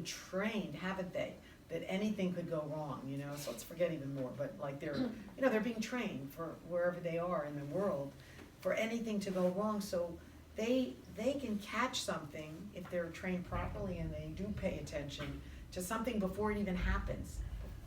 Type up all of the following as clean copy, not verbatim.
trained, haven't they, that anything could go wrong, you know? So let's forget even more, but like they're, you know, they're being trained for wherever they are in the world for anything to go wrong. So they can catch something if they're trained properly and they do pay attention to something before it even happens.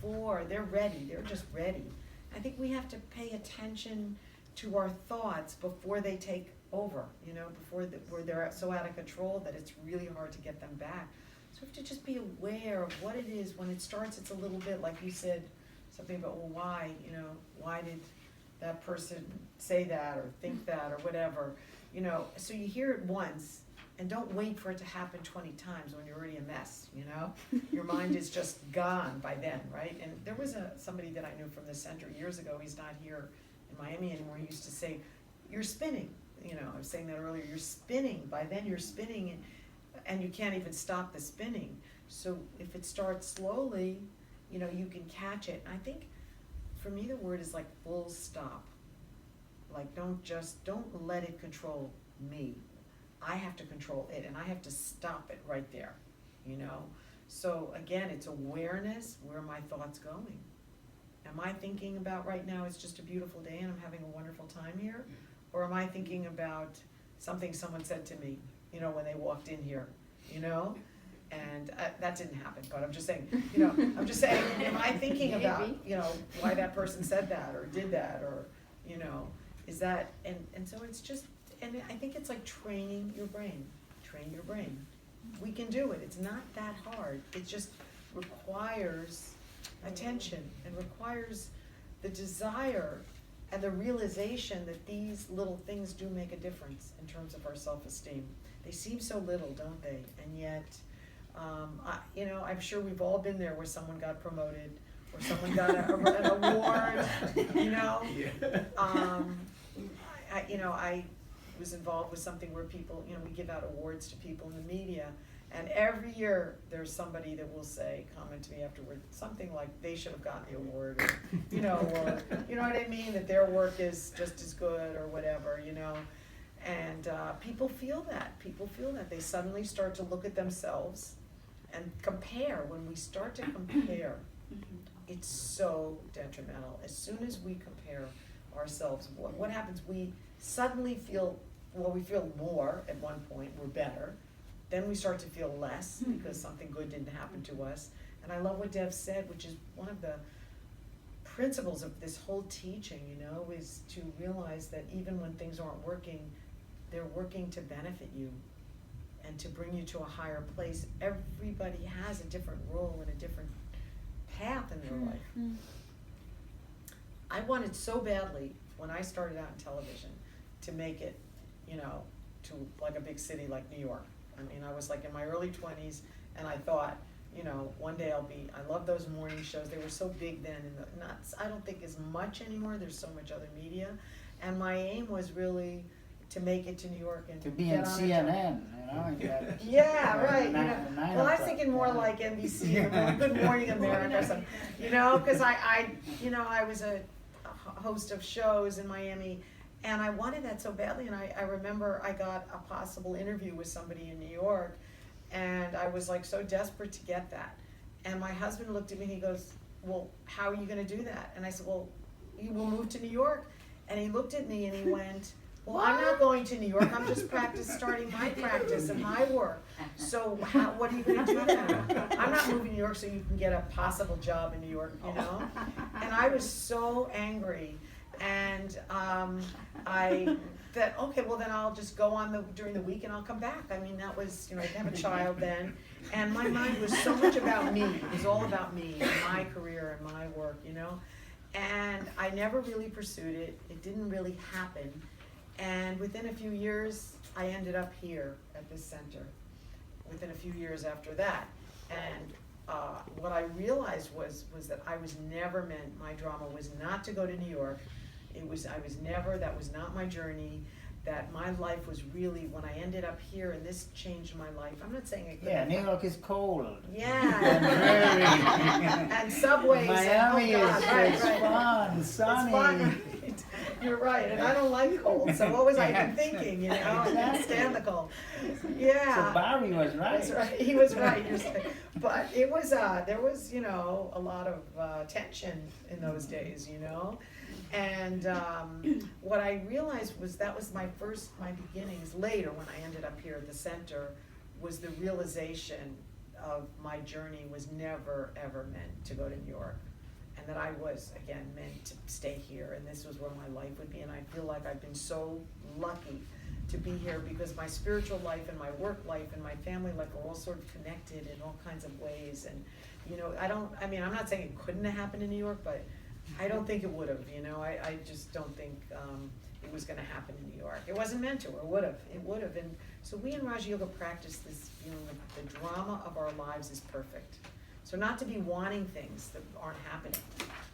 Before they're ready, they're just ready. I think we have to pay attention to our thoughts before they take over, you know, where they're so out of control that it's really hard to get them back. So we have to just be aware of what it is. When it starts, it's a little bit like you said, something about, well, why, you know, why did that person say that or think that or whatever, you know. So you hear it once, and don't wait for it to happen 20 times when you're already a mess, you know. Your mind is just gone by then, right? And there was somebody that I knew from the center years ago, he's not here in Miami anymore, he used to say, you're spinning, you know, I was saying that earlier, you're spinning, by then you're spinning, and you can't even stop the spinning. So if it starts slowly, you know, you can catch it. I think for me the word is like full stop. Like don't let it control me. I have to control it, and I have to stop it right there, you know. So again, it's awareness. Where are my thoughts going? Am I thinking about right now it's just a beautiful day and I'm having a wonderful time here? Or am I thinking about something someone said to me, you know, when they walked in here, you know? And that didn't happen, but I'm just saying, you know, am I thinking about, you know, why that person said that or did that, or, you know, is that, and so it's just, and I think it's like training your brain. Train your brain. We can do it. It's not that hard. It just requires attention and requires the desire and the realization that these little things do make a difference in terms of our self-esteem. They seem so little, don't they? And yet, you know, I'm sure we've all been there where someone got promoted or someone got an award, you know? I was involved with something where people, you know, we give out awards to people in the media, and every year there's somebody that will say, comment to me afterward, something like they should have gotten the award, or, you know, or, you know what I mean, that their work is just as good or whatever, you know. And people feel that. They suddenly start to look at themselves and compare. When we start to compare, it's so detrimental. As soon as we compare ourselves, what happens? We suddenly feel, well, we feel more at one point, we're better. Then we start to feel less because something good didn't happen to us. And I love what Dev said, which is one of the principles of this whole teaching, you know, is to realize that even when things aren't working, they're working to benefit you and to bring you to a higher place. Everybody has a different role and a different path in their life. I wanted so badly, when I started out in television, to make it, you know, to like a big city like New York. I mean, I was like in my early 20s, and I thought, you know, one day I love those morning shows. They were so big then, and I don't think as much anymore. There's so much other media. And my aim was really to make it to New York and to be in CNN, you know. Yeah, right. You know. Well, I was thinking more like NBC or Good Morning America or something, you know, because I was a host of shows in Miami, and I wanted that so badly. And I remember I got a possible interview with somebody in New York, and I was like so desperate to get that. And my husband looked at me and he goes, well, how are you going to do that? And I said, well, you will move to New York. And he looked at me and he went, well, I'm not going to New York. I'm just starting my practice and my work. So what are you going to do now? I'm not moving to New York so you can get a possible job in New York, you know? And I was so angry. And I thought, okay, well then I'll just go on during the week and I'll come back. I mean, that was, you know, I didn't have a child then. And my mind was so much about me. It was all about me and my career and my work, you know? And I never really pursued it. It didn't really happen. And within a few years, I ended up here at this center. Within a few years after that. And what I realized was that I was never meant, my drama was not to go to New York. That was not my journey. That my life was really, when I ended up here, and this changed my life. I'm not saying it. Yeah, New York is cold. Yeah. And subways. Miami and, is fun, sunny. It's fun. You're right, and I don't like cold, so what was I even thinking, you know? I can't stand the cold. Yeah. So Barry was right. That's right, he was right, but it was, there was, you know, a lot of tension in those days, you know? And what I realized was that was my beginnings later when I ended up here at the center, was the realization of my journey was never ever meant to go to New York. And that I was, again, meant to stay here, and this was where my life would be, and I feel like I've been so lucky to be here because my spiritual life and my work life and my family life are all sort of connected in all kinds of ways, and, you know, I'm not saying it couldn't have happened in New York, but I don't think it would have, you know, I just don't think it was gonna happen in New York. It wasn't meant to, or would have, it would have, and so we in Raja Yoga practice this feeling that the drama of our lives is perfect. So not to be wanting things that aren't happening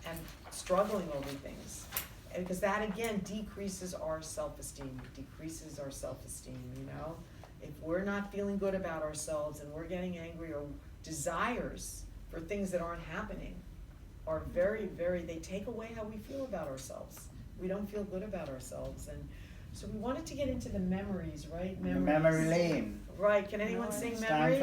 and struggling over things, and because that again decreases our self-esteem, you know? If we're not feeling good about ourselves and we're getting angry, or desires for things that aren't happening are very, very, they take away how we feel about ourselves. We don't feel good about ourselves, and so we wanted to get into the memories, right? Memory lane. Right, can anyone No, sing it's time memories? for